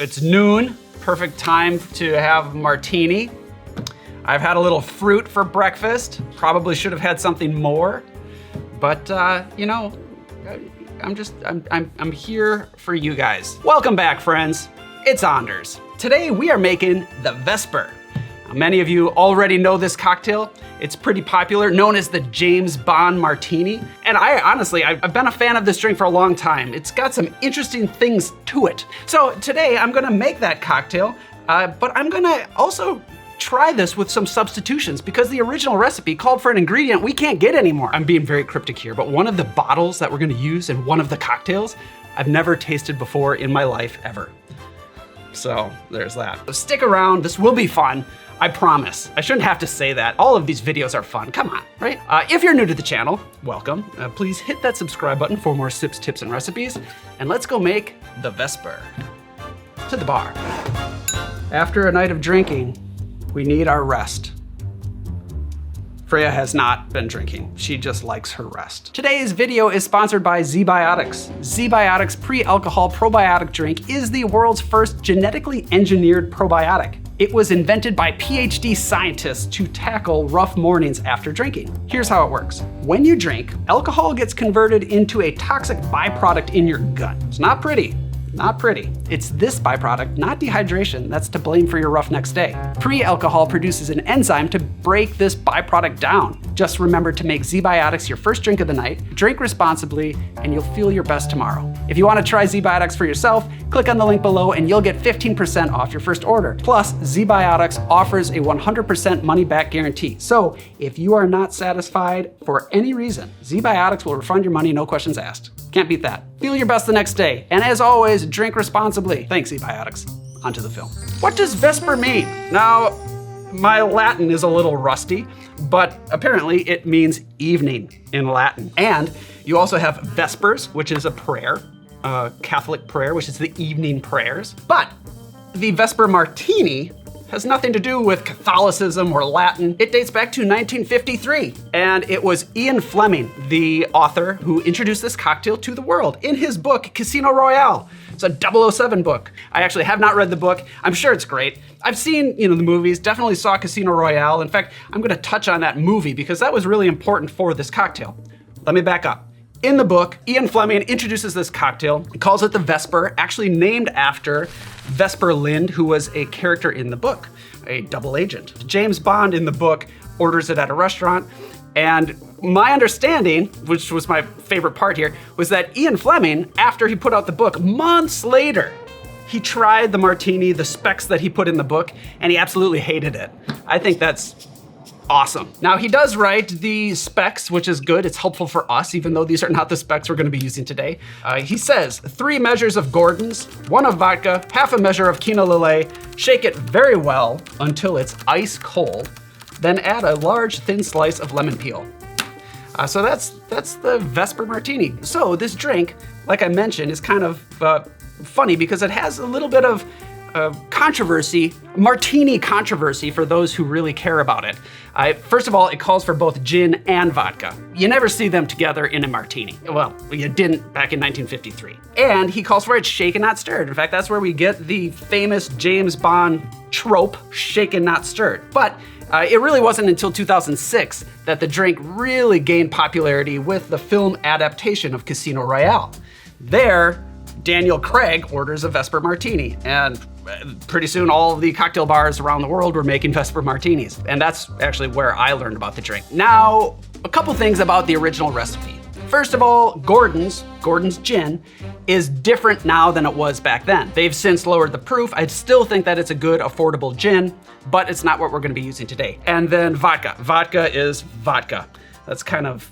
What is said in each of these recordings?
It's noon, perfect time to have martini. I've had a little fruit for breakfast. Probably should have had something more, but you know, I'm here for you guys. Welcome back, friends. It's Anders. Today we are making the Vesper. Now, many of you already know this cocktail. It's pretty popular, known as the James Bond Martini. And I've been a fan of this drink for a long time. It's got some interesting things to it. So today I'm gonna make that cocktail, but I'm gonna also try this with some substitutions because the original recipe called for an ingredient we can't get anymore. I'm being very cryptic here, but one of the bottles that we're gonna use in one of the cocktails I've never tasted before in my life ever. So there's that. So stick around, this will be fun. I promise. I shouldn't have to say that. All of these videos are fun, come on, right? If you're new to the channel, welcome. Please hit that subscribe button for more sips, tips, and recipes. And let's go make the Vesper. To the bar. After a night of drinking, we need our rest. Freya has not been drinking. She just likes her rest. Today's video is sponsored by ZBiotics. ZBiotics pre-alcohol probiotic drink is the world's first genetically engineered probiotic. It was invented by PhD scientists to tackle rough mornings after drinking. Here's how it works. When you drink, alcohol gets converted into a toxic byproduct in your gut. It's not pretty. Not pretty. It's this byproduct, not dehydration, that's to blame for your rough next day. Pre-alcohol produces an enzyme to break this byproduct down. Just remember to make ZBiotics your first drink of the night, drink responsibly, and you'll feel your best tomorrow. If you want to try ZBiotics for yourself, click on the link below and you'll get 15% off your first order. Plus, ZBiotics offers a 100% money-back guarantee. So, if you are not satisfied for any reason, ZBiotics will refund your money, no questions asked. Can't beat that. Feel your best the next day. And as always, drink responsibly. Thanks, ZBiotics. Onto the film. What does Vesper mean? Now, my Latin is a little rusty, but apparently it means evening in Latin. And you also have Vespers, which is a prayer, a Catholic prayer, which is the evening prayers. But the Vesper Martini has nothing to do with Catholicism or Latin. It dates back to 1953, and it was Ian Fleming, the author, who introduced this cocktail to the world in his book, Casino Royale. It's a 007 book. I actually have not read the book. I'm sure it's great. I've seen, the movies, definitely saw Casino Royale. In fact, I'm gonna touch on that movie because that was really important for this cocktail. Let me back up. In the book, Ian Fleming introduces this cocktail, calls it the Vesper, actually named after Vesper Lynd, who was a character in the book, a double agent. James Bond in the book orders it at a restaurant, and my understanding, which was my favorite part here, was that Ian Fleming, after he put out the book, months later, he tried the martini, the specs that he put in the book, and he absolutely hated it. I think that's awesome. Now he does write the specs, which is good. It's helpful for us, even though these are not the specs we're gonna be using today. He says 3 measures of Gordon's, 1 of vodka, half a measure of Kina Lillet, shake it very well until it's ice cold, then add a large thin slice of lemon peel. So that's the Vesper Martini. So this drink, like I mentioned, is kind of funny because it has a little bit of controversy, martini controversy for those who really care about it. First of all, it calls for both gin and vodka. You never see them together in a martini. Well, you didn't back in 1953. And he calls for it shaken, not stirred. In fact, that's where we get the famous James Bond trope, shaken, not stirred. But it really wasn't until 2006 that the drink really gained popularity with the film adaptation of Casino Royale. There, Daniel Craig orders a Vesper Martini, and pretty soon all of the cocktail bars around the world were making Vesper Martinis. And that's actually where I learned about the drink. Now, a couple things about the original recipe. First of all, Gordon's gin is different now than it was back then. They've since lowered the proof. I still think that it's a good, affordable gin, but it's not what we're gonna be using today. And then vodka. Vodka is vodka. That's kind of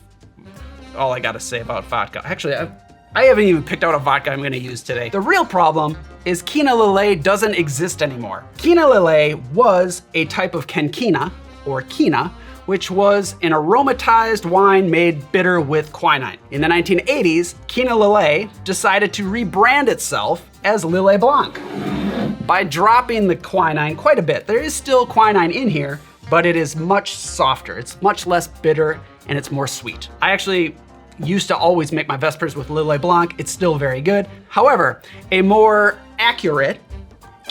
all I gotta say about vodka. Actually, I haven't even picked out a vodka I'm gonna use today. The real problem is Kina Lillet doesn't exist anymore. Kina Lillet was a type of Kenkina, or Kina, which was an aromatized wine made bitter with quinine. In the 1980s, Kina Lillet decided to rebrand itself as Lillet Blanc by dropping the quinine quite a bit. There is still quinine in here, but it is much softer. It's much less bitter and it's more sweet. I actually used to always make my Vespers with Lillet Blanc. It's still very good. However, a more accurate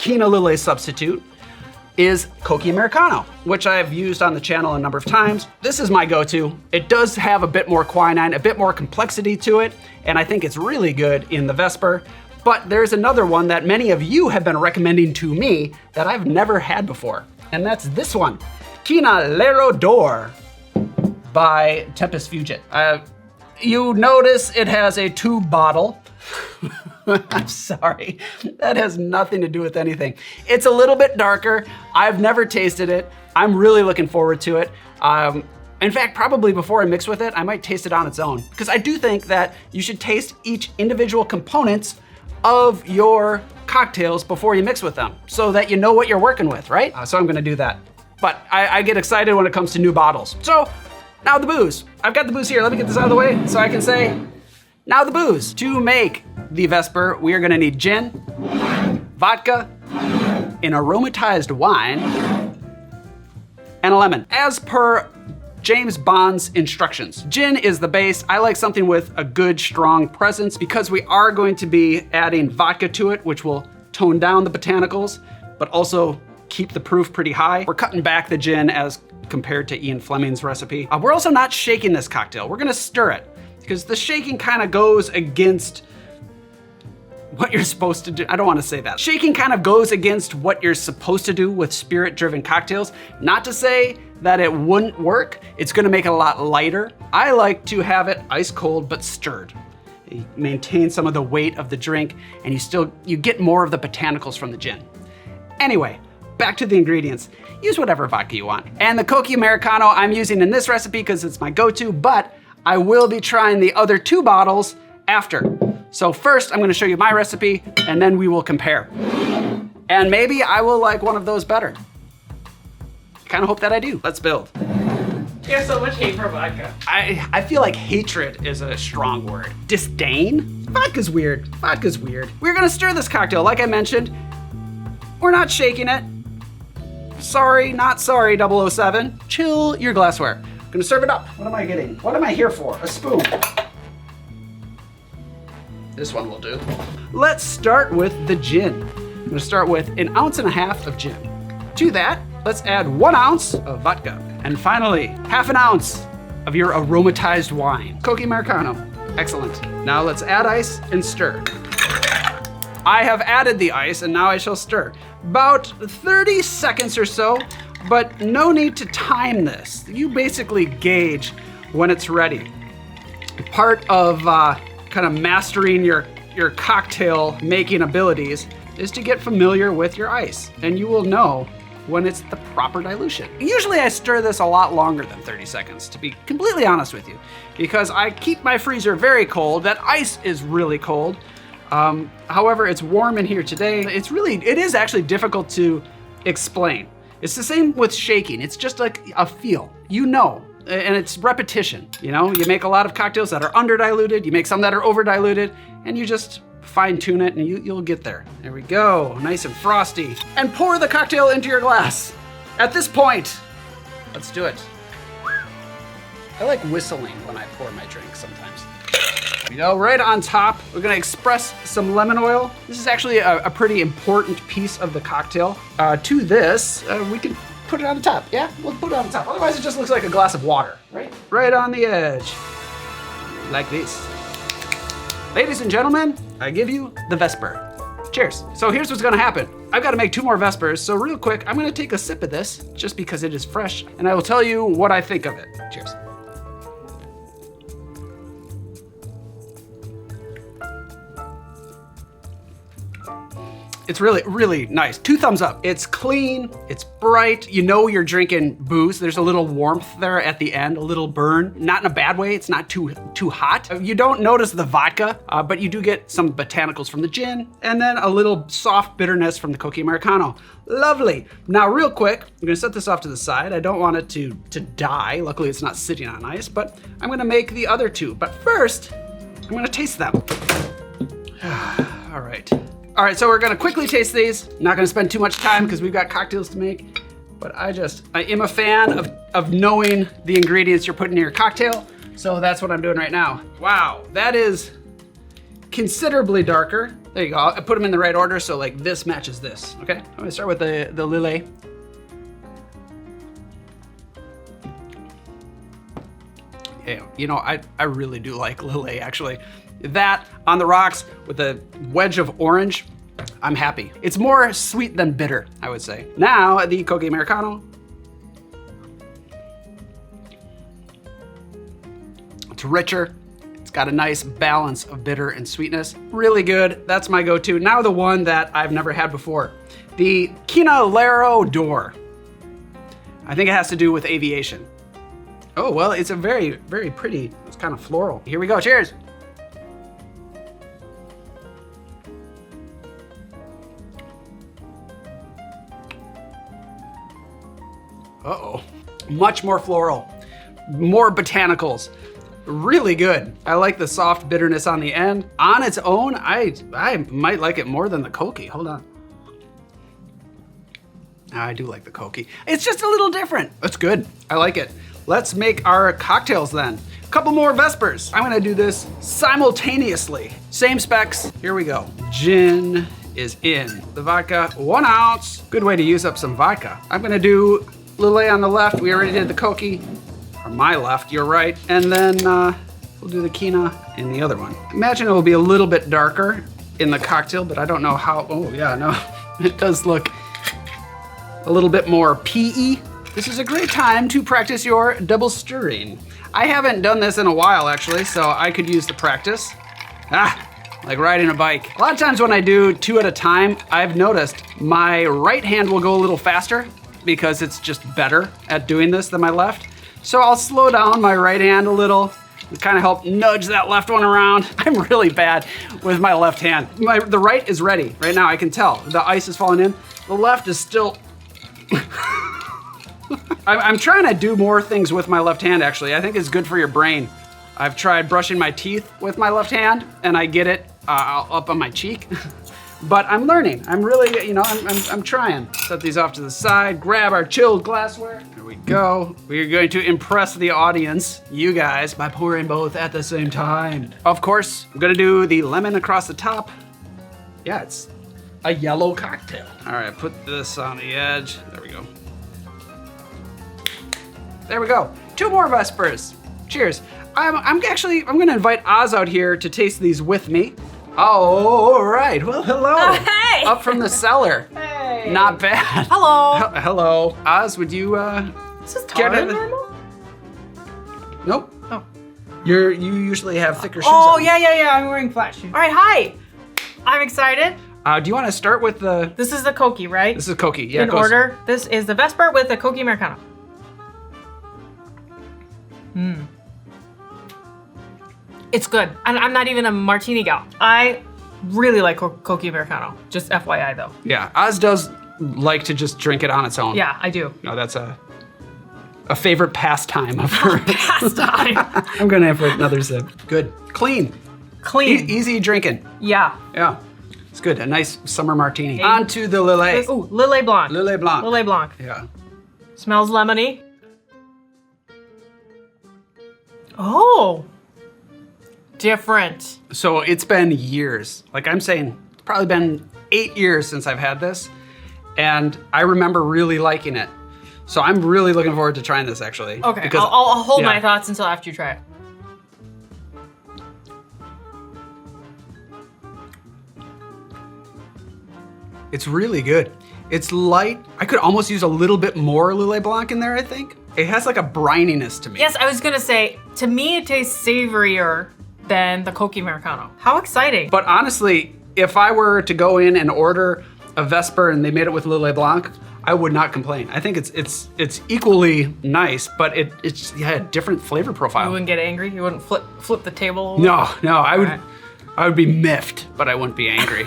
Kina Lillet substitute is Cocchi Americano, which I've used on the channel a number of times. This is my go-to. It does have a bit more quinine, a bit more complexity to it, and I think it's really good in the Vesper. But there's another one that many of you have been recommending to me that I've never had before, and that's this one, Kina Lillet by Tempus Fugit. You notice it has a tube bottle. I'm sorry, that has nothing to do with anything. It's a little bit darker. I've never tasted it. I'm really looking forward to it. In fact, probably before I mix with it, I might taste it on its own, because I do think that you should taste each individual components of your cocktails before you mix with them, so that you know what you're working with, right? So I'm gonna do that. But I get excited when it comes to new bottles. So now the booze. I've got the booze here. Let me get this out of the way so I can say, now the booze. To make the Vesper, we are gonna need gin, vodka, an aromatized wine, and a lemon. As per James Bond's instructions, gin is the base. I like something with a good, strong presence because we are going to be adding vodka to it, which will tone down the botanicals, but also keep the proof pretty high. We're cutting back the gin as compared to Ian Fleming's recipe. We're also not shaking this cocktail. We're gonna stir it, because the shaking kind of goes against what you're supposed to do. I don't want to say that. Shaking kind of goes against what you're supposed to do with spirit-driven cocktails. Not to say that it wouldn't work. It's gonna make it a lot lighter. I like to have it ice cold but stirred. You maintain some of the weight of the drink, and you get more of the botanicals from the gin. Anyway, back to the ingredients. Use whatever vodka you want. And the Cocchi Americano I'm using in this recipe because it's my go-to, but I will be trying the other 2 bottles after. So first, I'm gonna show you my recipe, and then we will compare. And maybe I will like one of those better. Kind of hope that I do. Let's build. You have so much hate for vodka. I feel like hatred is a strong word. Disdain? Vodka's weird. Vodka's weird. We're gonna stir this cocktail, like I mentioned. We're not shaking it. Sorry, not sorry, 007. Chill your glassware. I'm gonna serve it up. What am I getting? What am I here for? A spoon. This one will do. Let's start with the gin. I'm gonna start with 1.5 ounces of gin. To that, let's add 1 ounce of vodka. And finally, 1/2 ounce of your aromatized wine. Cocchi Americano. Excellent. Now let's add ice and stir. I have added the ice, and now I shall stir. About 30 seconds or so, but no need to time this. You basically gauge when it's ready. Part of kind of mastering your cocktail making abilities is to get familiar with your ice, and you will know when it's the proper dilution. Usually I stir this a lot longer than 30 seconds, to be completely honest with you, because I keep my freezer very cold. That ice is really cold. However, it's warm in here today. It is actually difficult to explain. It's the same with shaking. It's just like a feel, you know, and it's repetition. You know, you make a lot of cocktails that are under diluted, you make some that are over diluted, and you just fine tune it and you'll get there. There we go, nice and frosty. And pour the cocktail into your glass. At this point, let's do it. I like whistling when I pour my drink sometimes. You know, right on top, we're gonna express some lemon oil. This is actually a pretty important piece of the cocktail. To this, we can put it on the top. Yeah, we'll put it on the top. Otherwise, it just looks like a glass of water, right? Right on the edge, like this. Ladies and gentlemen, I give you the Vesper. Cheers. So here's what's gonna happen. I've gotta make 2 more Vespers, so real quick, I'm gonna take a sip of this, just because it is fresh, and I will tell you what I think of it. Cheers. It's really, really nice. 2 thumbs up. It's clean, it's bright. You know you're drinking booze. There's a little warmth there at the end, a little burn. Not in a bad way, it's not too hot. You don't notice the vodka, but you do get some botanicals from the gin, and then a little soft bitterness from the Cocchi Americano. Lovely. Now real quick, I'm gonna set this off to the side. I don't want it to die. Luckily it's not sitting on ice, but I'm gonna make the other 2. But first, I'm gonna taste them. All right. All right, so we're gonna quickly taste these. Not gonna spend too much time because we've got cocktails to make, but I am a fan of knowing the ingredients you're putting in your cocktail, so that's what I'm doing right now. Wow, that is considerably darker There you go. I put them in the right order so like this matches this, okay? I'm gonna start with the Lillet. Yeah, you know, I really do like Lillet actually. That on the rocks with a wedge of orange, I'm happy. It's more sweet than bitter, I would say. Now the Cocchi Americano. It's richer. It's got a nice balance of bitter and sweetness. Really good. That's my go-to. Now the one that I've never had before. The Kina Lillet. I think it has to do with aviation. Oh, well, it's a very, very pretty, it's kind of floral. Here we go, cheers. Uh-oh. Much more floral, more botanicals. Really good. I like the soft bitterness on the end. On its own, I might like it more than the Cocchi. Hold on. I do like the Cocchi. It's just a little different. It's good. I like it. Let's make our cocktails then. A couple more Vespers. I'm gonna do this simultaneously. Same specs. Here we go. Gin is in. The vodka, 1 ounce. Good way to use up some vodka. I'm gonna do Lillet on the left. We already did the Cocchi. Or my left, you're right. And then we'll do the Kina in the other one. Imagine it will be a little bit darker in the cocktail, but I don't know how. Oh yeah, no, it does look a little bit more PE. This is a great time to practice your double stirring. I haven't done this in a while actually, so I could use the practice. Like riding a bike. A lot of times when I do 2 at a time, I've noticed my right hand will go a little faster because it's just better at doing this than my left. So I'll slow down my right hand a little and kind of help nudge that left one around. I'm really bad with my left hand. The right is ready. Right now I can tell. The ice is falling in. The left is still... I'm trying to do more things with my left hand actually. I think it's good for your brain. I've tried brushing my teeth with my left hand and I get it up on my cheek. But I'm learning. I'm really, you know, I'm trying. Set these off to the side, grab our chilled glassware. There we go. We're going to impress the audience, you guys, by pouring both at the same time. Of course, I'm gonna do the lemon across the top. Yeah, it's a yellow cocktail. All right, put this on the edge. There we go. There we go. 2 more Vespers. Cheers. I'm gonna invite Oz out here to taste these with me. Oh, all right. Well, hello. Hey. Up from the cellar. Hey. Not bad. Hello. Hello. Oz, would you, This is taller than normal? Nope. Oh. You usually have thicker shoes Oh, on. yeah. I'm wearing flat shoes. All right, hi. I'm excited. Do you want to start with the... This is the Cocchi, right? This is Cocchi, yeah. In order. This is the Vesper with the Cocchi Americano. It's good. And I'm not even a martini gal. I really like Cocchi Americano. Just FYI though. Yeah, Oz does like to just drink it on its own. Yeah, I do. No, that's a favorite pastime of hers. Pastime. I'm gonna have another sip. Good. Clean. Clean. Easy drinking. Yeah. Yeah. It's good. A nice summer martini. On to the Lillet. Ooh, Lillet Blanc. Lillet Blanc. Lillet Blanc. Yeah. Smells lemony. Oh. Different. So it's been years. Like I'm saying, it's probably been 8 years since I've had this. And I remember really liking it. So I'm really looking forward to trying this actually. Okay, because, I'll hold my thoughts until after you try it. It's really good. It's light. I could almost use a little bit more Lillet Blanc in there, I think. It has like a brininess to me. Yes, I was gonna say, to me it tastes savorier than the Cocchi Americano. How exciting. But honestly, if I were to go in and order a Vesper and they made it with Lillet Blanc, I would not complain. I think it's equally nice, but it's a different flavor profile. You wouldn't get angry? You wouldn't flip the table? No, I would. Right. I would be miffed, but I wouldn't be angry.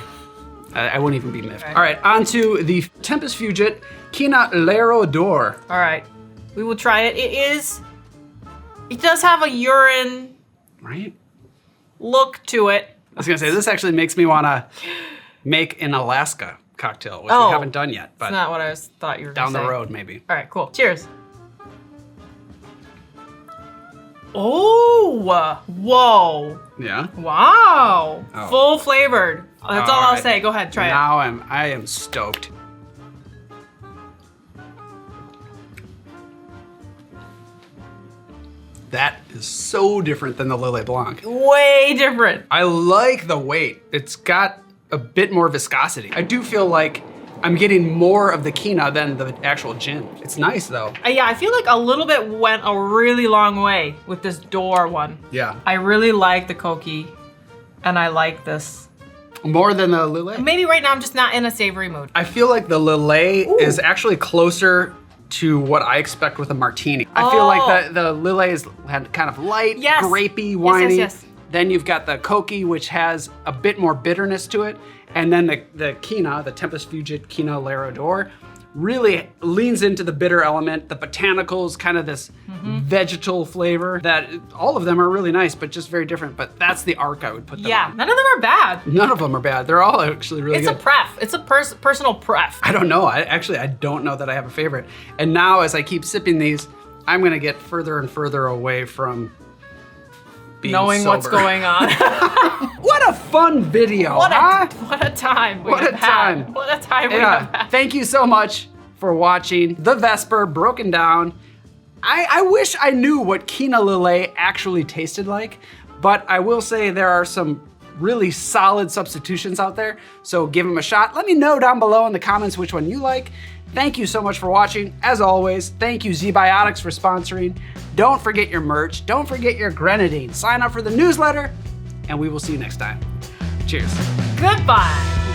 I wouldn't even be miffed. Okay. All right, on to the Tempus Fugit Kina Lillet. All right, we will try it. It does have a urine Right? look to it. I was gonna say, this actually makes me wanna make an Alaska cocktail, which we haven't done yet, but That's not what I thought you were down gonna the say. road maybe. All right, cool. Cheers. Oh, whoa. Yeah? Wow. Oh. Full flavored. That's all I'll say. Go ahead, try it. Now I am stoked. That is so different than the Lillet Blanc. Way different. I like the weight. It's got a bit more viscosity. I do feel like I'm getting more of the Kina than the actual gin. It's nice though. Yeah, I feel like a little bit went a really long way with this door one. Yeah. I really like the Cocchi, and I like this. More than the Lillet? Maybe right now I'm just not in a savory mood. I feel like the Lillet is actually closer to what I expect with a martini. I feel like the Lillet is kind of light, grapey, winey. Yes. Then you've got the Cocchi, which has a bit more bitterness to it. And then the Kina, the Tempus Fugit Kina Lillet, really leans into the bitter element. The botanicals, kind of this vegetal flavor that all of them are really nice, but just very different. But that's the arc I would put them on. None of them are bad. None of them are bad. They're all actually really good. It's a pref. It's a personal pref. I don't know. I don't know that I have a favorite. And now as I keep sipping these, I'm gonna get further and further away from being knowing sober. What's going on. What a fun video, What huh? a time we What a have time. had. What a time we have had. Thank you so much for watching the Vesper broken down. I wish I knew what Kina Lillet actually tasted like, but I will say there are some really solid substitutions out there, so give them a shot. Let me know down below in the comments which one you like. Thank you so much for watching. As always, thank you ZBiotics for sponsoring. Don't forget your merch. Don't forget your grenadine. Sign up for the newsletter, and we will see you next time. Cheers. Goodbye.